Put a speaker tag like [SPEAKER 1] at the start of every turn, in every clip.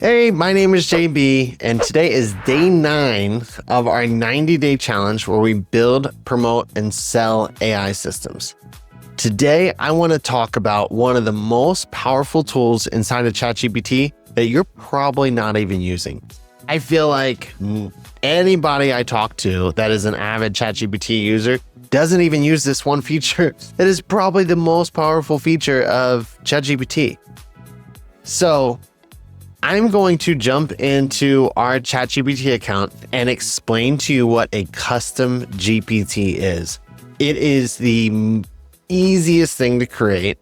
[SPEAKER 1] Hey, my name is JayBee, and today is day 9 of our 90-day challenge where we build, promote, and sell AI systems. Today, I want to talk about one of the most powerful tools inside of ChatGPT that you're probably not even using. I feel like anybody I talk to that is an avid ChatGPT user doesn't even use this one feature that is probably the most powerful feature of ChatGPT. So I'm going to jump into our ChatGPT account and explain to you what a custom GPT is. It is the easiest thing to create.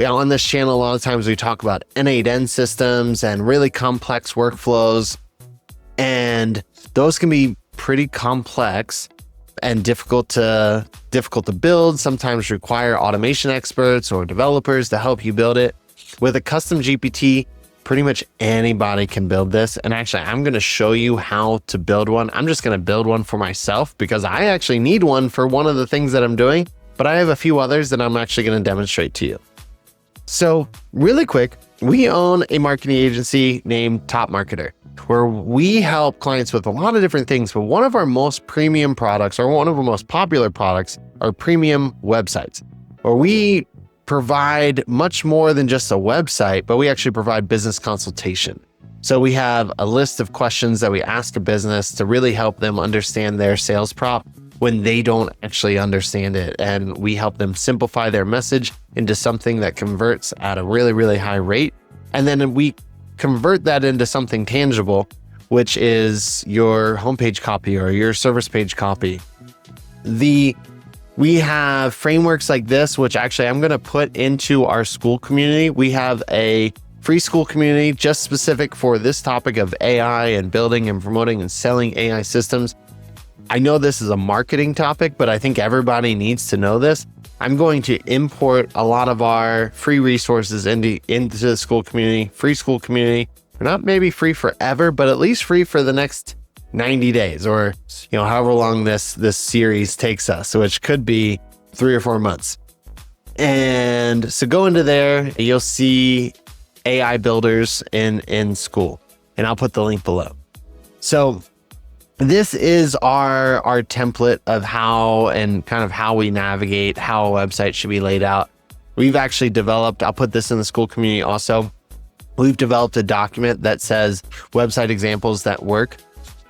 [SPEAKER 1] On this channel, a lot of times we talk about N8N systems and really complex workflows, and those can be pretty complex and difficult to build, sometimes require automation experts or developers to help you build it. With a custom GPT, pretty much anybody can build this. And actually, I'm going to show you how to build one. I'm just going to build one for myself because I actually need one for one of the things that I'm doing, but I have a few others that I'm actually going to demonstrate to you. So really quick, we own a marketing agency named TopMrktr, where we help clients with a lot of different things, but one of our most premium products, or one of our most popular products, are premium websites, where we provide much more than just a website, but we actually provide business consultation. So we have a list of questions that we ask a business to really help them understand their sales prop when they don't actually understand it. And we help them simplify their message into something that converts at a really, really high rate. And then we convert that into something tangible, which is your homepage copy or your service page copy. We have frameworks like this, which actually I'm going to put into our school community. We have a free school community just specific for this topic of AI and building and promoting and selling AI systems. I know this is a marketing topic, but I think everybody needs to know this. I'm going to import a lot of our free resources into the school community, free school community. They're not maybe free forever, but at least free for the next 90 days or, however long this series takes us, which could be 3 or 4 months. And so go into there, you'll see AI builders in school, and I'll put the link below. So this is our template of how we navigate how a website should be laid out. We've actually developed, I'll put this in the school community also. We've developed a document that says website examples that work.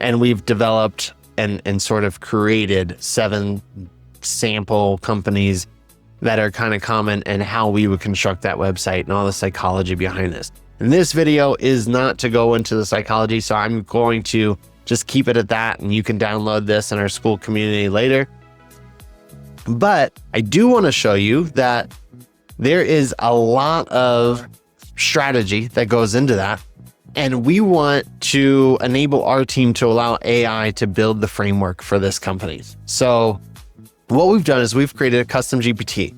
[SPEAKER 1] And we've developed and sort of created 7 sample companies that are kind of common and how we would construct that website and all the psychology behind this. And this video is not to go into the psychology, so I'm going to just keep it at that, and you can download this in our school community later. But I do want to show you that there is a lot of strategy that goes into that. And we want to enable our team to allow AI to build the framework for this company. So what we've done is we've created a custom GPT.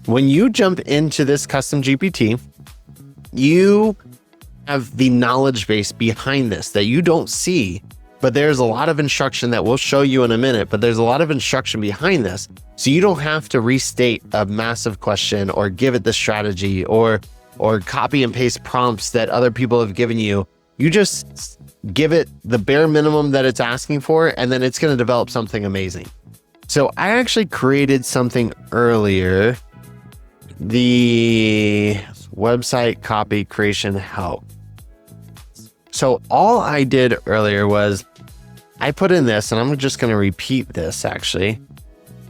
[SPEAKER 1] When you jump into this custom GPT, you have the knowledge base behind this that you don't see, but there's a lot of instruction that we'll show you in a minute, but there's a lot of instruction behind this. So you don't have to restate a massive question or give it the strategy or copy and paste prompts that other people have given you. You just give it the bare minimum that it's asking for, and then it's going to develop something amazing. So I actually created something earlier, the website copy creation help. So all I did earlier was I put in this, and I'm just going to repeat this actually.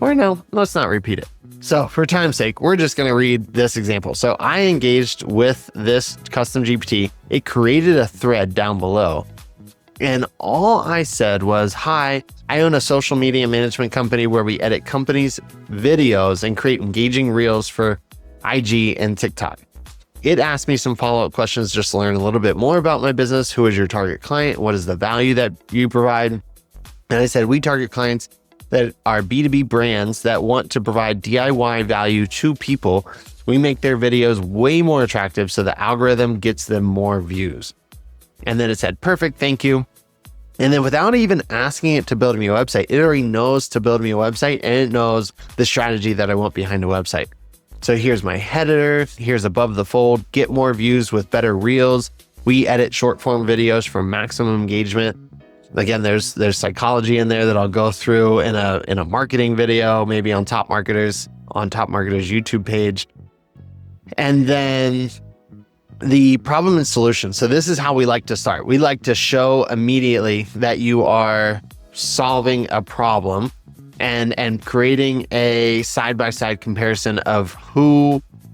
[SPEAKER 1] Or no, let's not repeat it. So for time's sake, we're just going to read this example. So I engaged with this custom GPT. It created a thread down below. And all I said was, hi, I own a social media management company where we edit companies' videos and create engaging reels for IG and TikTok. It asked me some follow-up questions just to learn a little bit more about my business. Who is your target client? What is the value that you provide? And I said, we target clients that are B2B brands that want to provide DIY value to people. We make their videos way more attractive so the algorithm gets them more views. And then it said, perfect, thank you. And then without even asking it to build me a website, it already knows to build me a website, and it knows the strategy that I want behind a website. So here's my header, here's above the fold, get more views with better reels. We edit short form videos for maximum engagement. Again, there's psychology in there that I'll go through in a marketing video, maybe on TopMrktr YouTube page. And then the problem and solution. So this is how we like to start. We like to show immediately that you are solving a problem and creating a side-by-side comparison of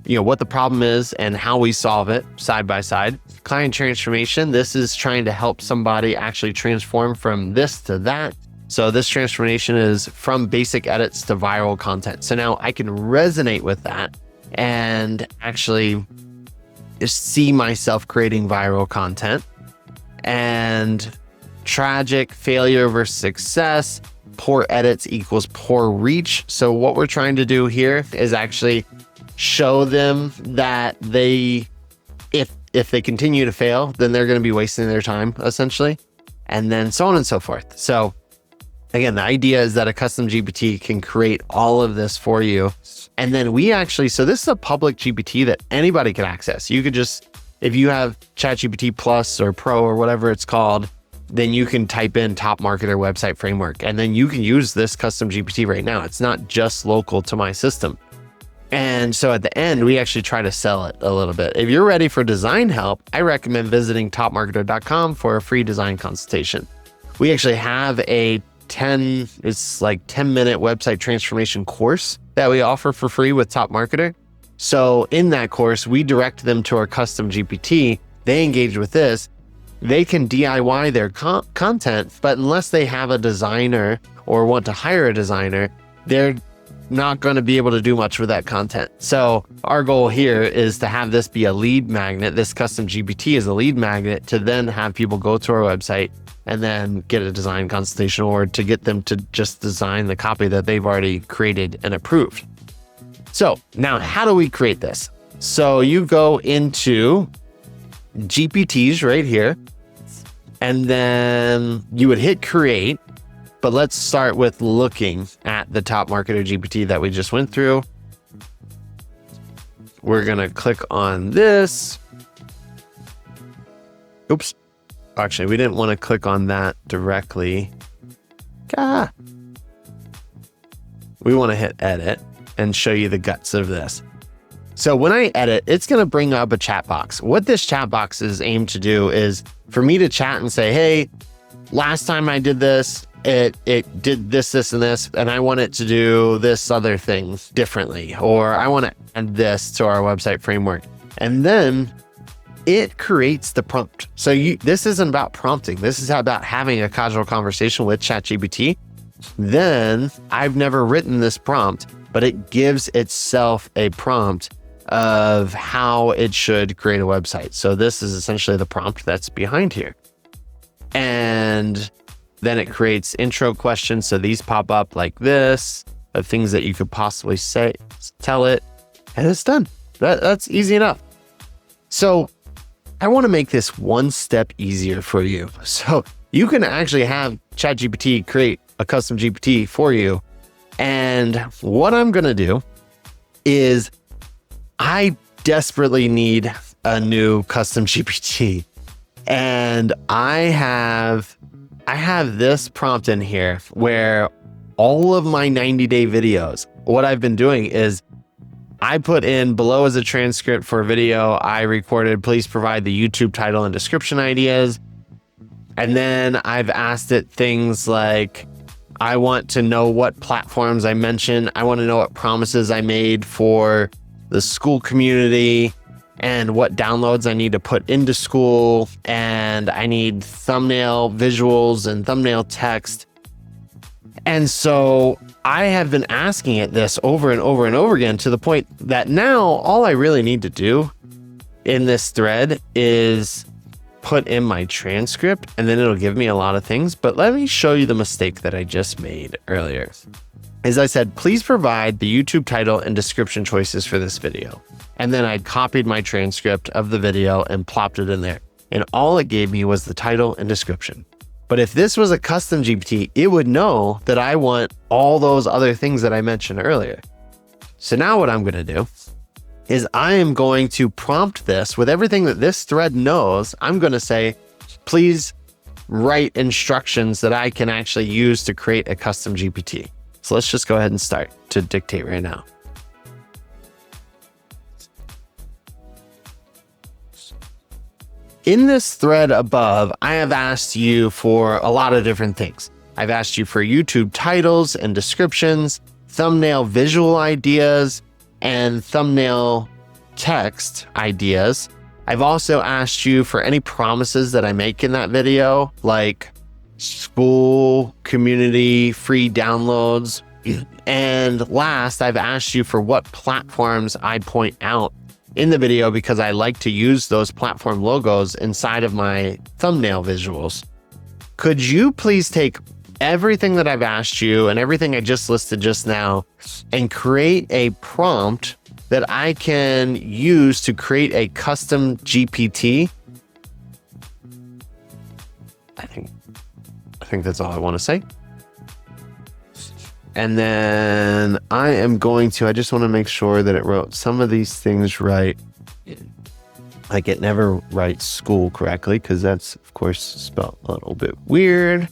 [SPEAKER 1] what the problem is and how we solve it side by side. Client transformation. This is trying to help somebody actually transform from this to that. So this transformation is from basic edits to viral content. So now I can resonate with that and actually see myself creating viral content. And tragic failure versus success, poor edits equals poor reach. So what we're trying to do here is actually show them that if they continue to fail, then they're going to be wasting their time essentially, and then so on and so forth. So again, the idea is that a custom GPT can create all of this for you. And then so this is a public GPT that anybody can access. You could just, if you have ChatGPT Plus or Pro or whatever it's called, then you can type in TopMrktr website framework, and then you can use this custom GPT right now. It's not just local to my system. And so at the end, we actually try to sell it a little bit. If you're ready for design help, I recommend visiting TopMrktr.com for a free design consultation. We actually have a 10-minute website transformation course that we offer for free with TopMrktr. So in that course, we direct them to our custom GPT. They engage with this. They can DIY their content, but unless they have a designer or want to hire a designer, they're not going to be able to do much with that content. So our goal here is to have this be a lead magnet. This custom GPT is a lead magnet to then have people go to our website and then get a design consultation, or to get them to just design the copy that they've already created and approved. So now how do we create this? So you go into GPTs right here, and then you would hit create. But let's start with looking at the TopMrktr GPT that we just went through. We're going to click on this. Oops. Actually, we didn't want to click on that directly. We want to hit edit and show you the guts of this. So when I edit, it's going to bring up a chat box. What this chat box is aimed to do is for me to chat and say, hey, last time I did this, it did this, and this, and I want it to do this other thing differently, or I want to add this to our website framework. And then it creates the prompt. So this isn't about prompting. This is about having a casual conversation with ChatGPT. Then I've never written this prompt, but it gives itself a prompt of how it should create a website. So this is essentially the prompt that's behind here. And then it creates intro questions. So these pop up like this, of things that you could possibly tell it, and it's done. That's easy enough. So I want to make this one step easier for you. So you can actually have ChatGPT create a custom GPT for you. And what I'm going to do is I desperately need a new custom GPT. And I have this prompt in here where all of my 90-day videos, what I've been doing is I put in below as a transcript for a video I recorded, please provide the YouTube title and description ideas. And then I've asked it things like, I want to know what platforms I mentioned. I want to know what promises I made for the school community and what downloads I need to put into school. And I need thumbnail visuals and thumbnail text. And so I have been asking it this over and over and over again, to the point that now all I really need to do in this thread is put in my transcript, and then it'll give me a lot of things. But let me show you the mistake that I just made earlier. As I said, please provide the YouTube title and description choices for this video. And then I copied my transcript of the video and plopped it in there. And all it gave me was the title and description. But if this was a custom GPT, it would know that I want all those other things that I mentioned earlier. So now what I'm going to do is I am going to prompt this with everything that this thread knows. I'm going to say, please write instructions that I can actually use to create a custom GPT. So let's just go ahead and start to dictate right now. In this thread above, I have asked you for a lot of different things. I've asked you for YouTube titles and descriptions, thumbnail visual ideas, and thumbnail text ideas. I've also asked you for any promises that I make in that video, like school, community, free downloads. And last, I've asked you for what platforms I point out in the video because I like to use those platform logos inside of my thumbnail visuals. Could you please take everything that I've asked you and everything I just listed just now and create a prompt that I can use to create a custom GPT? I think that's all I want to say. And then I just want to make sure that it wrote some of these things right. Like it never writes school correctly because that's of course spelled a little bit weird.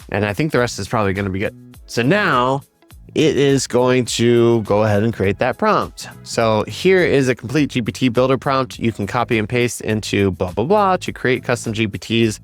[SPEAKER 1] And I think the rest is probably going to be good. So now it is going to go ahead and create that prompt. So here is a complete GPT builder prompt. You can copy and paste into blah, blah, blah to create custom GPTs.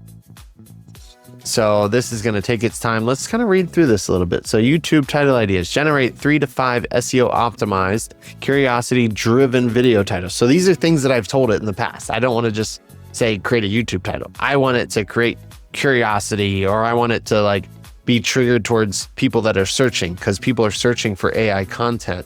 [SPEAKER 1] So this is going to take its time. Let's kind of read through this a little bit. So YouTube title ideas, generate 3 to 5 SEO optimized, curiosity driven video titles. So these are things that I've told it in the past. I don't want to just say, create a YouTube title. I want it to create curiosity, or I want it to like be triggered towards people that are searching because people are searching for AI content.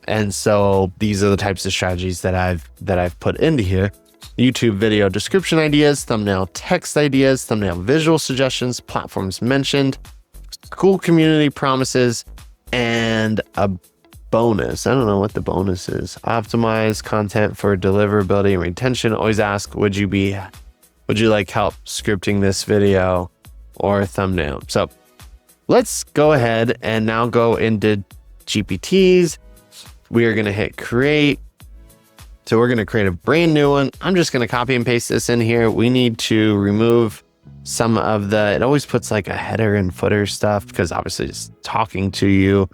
[SPEAKER 1] And so these are the types of strategies that I've put into here. YouTube video description ideas, thumbnail text ideas, thumbnail visual suggestions, platforms mentioned, cool community promises, and a bonus. I don't know what the bonus is. Optimize content for deliverability and retention. Always ask, would you like help scripting this video or thumbnail? So let's go ahead and now go into GPTs. We are going to hit create. So we're going to create a brand new one. I'm just going to copy and paste this in here. We need to remove some of it always puts like a header and footer stuff because obviously it's talking to you.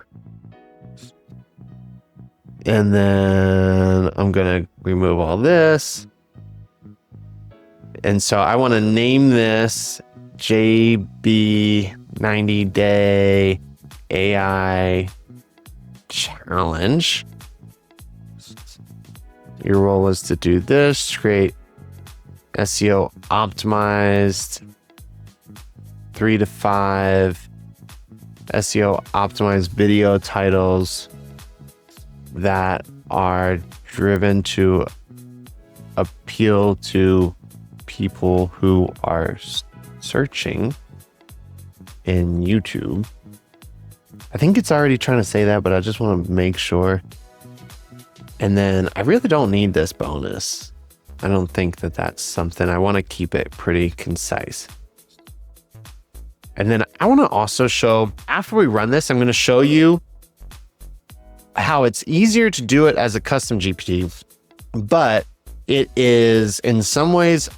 [SPEAKER 1] And then I'm going to remove all this. And so I want to name this JayBee 90-day AI challenge. Your role is to do this, create SEO optimized 3 to 5 SEO optimized video titles that are driven to appeal to people who are searching in YouTube. I think it's already trying to say that, but I just want to make sure. And then I really don't need this bonus. I don't think that that's something. I want to keep it pretty concise. And then I want to also show, after we run this, I'm going to show you how it's easier to do it as a custom GPT, but it is in some ways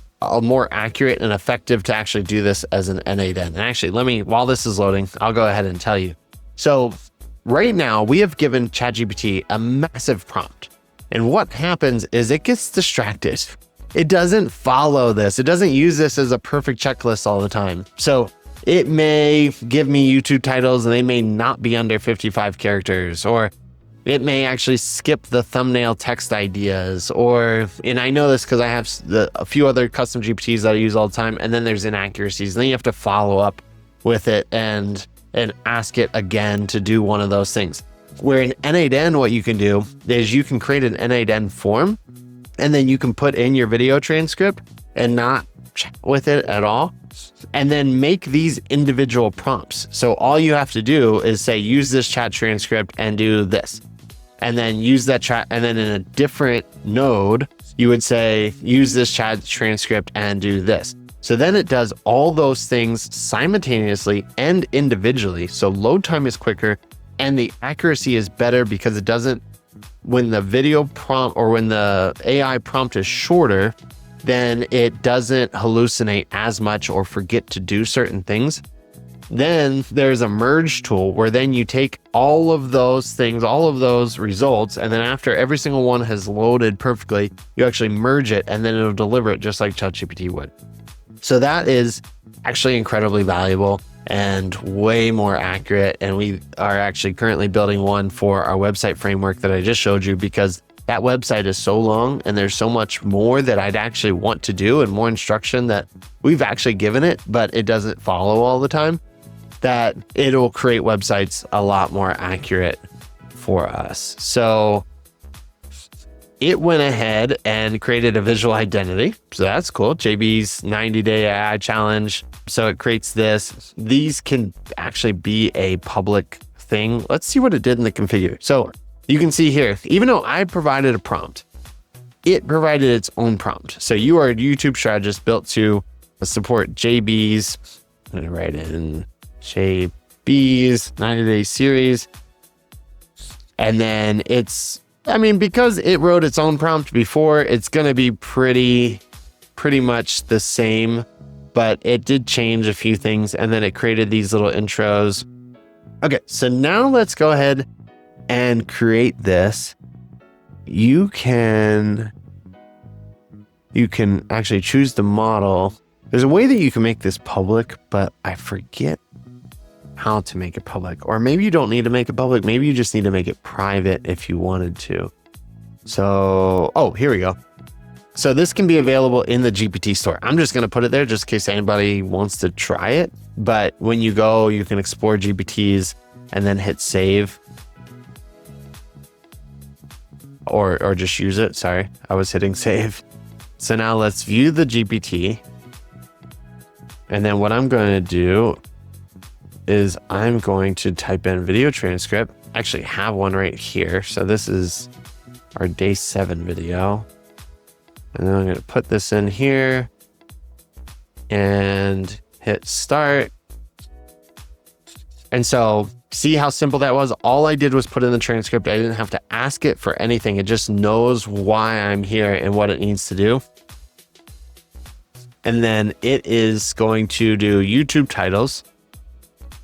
[SPEAKER 1] more accurate and effective to actually do this as an N8N. And actually, while this is loading, I'll go ahead and tell you. So right now we have given ChatGPT a massive prompt. And what happens is it gets distracted. It doesn't follow this. It doesn't use this as a perfect checklist all the time. So it may give me YouTube titles and they may not be under 55 characters, or it may actually skip the thumbnail text ideas, and I know this because I have a few other custom GPTs that I use all the time, and then there's inaccuracies. And then you have to follow up with it and ask it again to do one of those things. Where in N8N, what you can do is you can create an N8N form, and then you can put in your video transcript and not chat with it at all, and then make these individual prompts. So all you have to do is say, use this chat transcript and do this. And then use that chat. And then in a different node, you would say, use this chat transcript and do this. So then it does all those things simultaneously and individually. So load time is quicker and the accuracy is better because it doesn't when the video prompt or when the AI prompt is shorter, then it doesn't hallucinate as much or forget to do certain things. Then there's a merge tool where then you take all of those things, all of those results, and then after every single one has loaded perfectly, you actually merge it and then it'll deliver it just like ChatGPT would. So that is actually incredibly valuable and way more accurate. And we are actually currently building one for our website framework that I just showed you, because that website is so long and there's so much more that I'd actually want to do and more instruction that we've actually given it, but it doesn't follow all the time, that it'll create websites a lot more accurate for us. So it went ahead and created a visual identity. So that's cool. JayBee's 90-day AI challenge. So it creates this. These can actually be a public thing. Let's see what it did in the configure. So you can see here, even though I provided a prompt, it provided its own prompt. So you are a YouTube strategist built to support JayBee's, I'm gonna write in JayBee's 90-day series. And then it's, I mean, because it wrote its own prompt before, it's going to be pretty much the same, but it did change a few things and then it created these little intros. Okay, so now let's go ahead and create this. You can actually choose the model. There's a way that you can make this public, but I forget how to make it public. Or maybe you don't need to make it public. Maybe you just need to make it private if you wanted to. So, oh, here we go. So this can be available in the GPT store. I'm just going to put it there just in case anybody wants to try it. But when you go, you can explore GPTs and then hit save. Or just use it. Sorry, I was hitting save. So now let's view the GPT. And then what I'm going to do is I'm going to type in video transcript. I actually have one right here. So this is our day 7 video. And then I'm going to put this in here and hit start. And so see how simple that was? All I did was put in the transcript. I didn't have to ask it for anything. It just knows why I'm here and what it needs to do. And then it is going to do YouTube titles.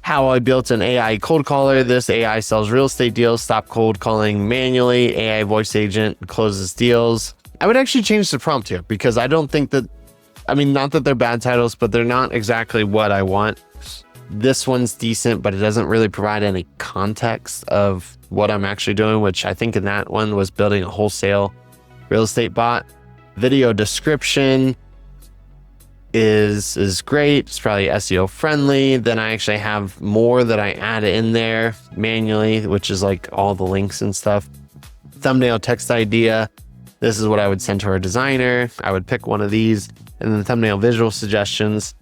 [SPEAKER 1] How I built an AI cold caller. This AI sells real estate deals. Stop cold calling manually. AI voice agent closes deals. I would actually change the prompt here because I don't think that, I mean, not that they're bad titles, but they're not exactly what I want. This one's decent, but it doesn't really provide any context of what I'm actually doing, which I think in that one was building a wholesale real estate bot. Video description is great. It's probably SEO friendly. Then I actually have more that I add in there manually, which is like all the links and stuff. Thumbnail text idea. This is what I would send to our designer. I would pick one of these, and then thumbnail visual suggestions.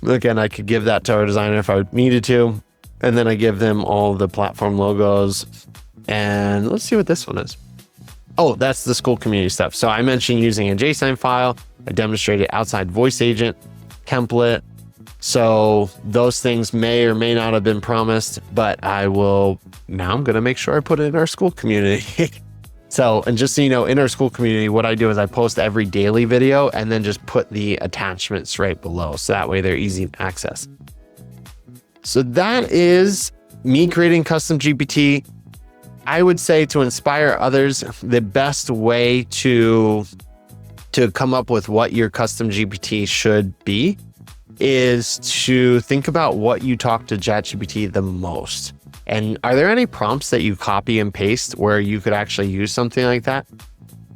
[SPEAKER 1] Again, I could give that to our designer if I needed to. And then I give them all the platform logos. And let's see what this one is. Oh, that's the school community stuff. So I mentioned using a JSON file. I demonstrated outside voice agent template. So those things may or may not have been promised, but I'm going to make sure I put it in our school community. So, and just so you know, in our school community, what I do is I post every daily video and then just put the attachments right below. So that way they're easy to access. So that is me creating Custom GPT. I would say to inspire others, the best way to come up with what your Custom GPT should be is to think about what you talk to ChatGPT the most. And are there any prompts that you copy and paste where you could actually use something like that?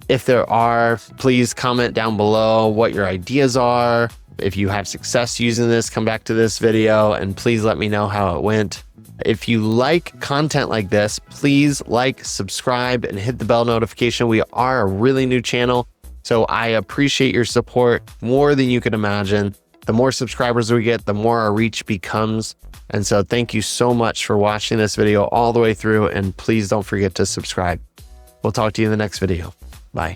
[SPEAKER 1] If there are, please comment down below what your ideas are. If you have success using this, come back to this video and please let me know how it went. If you like content like this, please like, subscribe, and hit the bell notification. We are a really new channel, so I appreciate your support more than you can imagine. The more subscribers we get, the more our reach becomes. And so thank you so much for watching this video all the way through, and please don't forget to subscribe. We'll talk to you in the next video.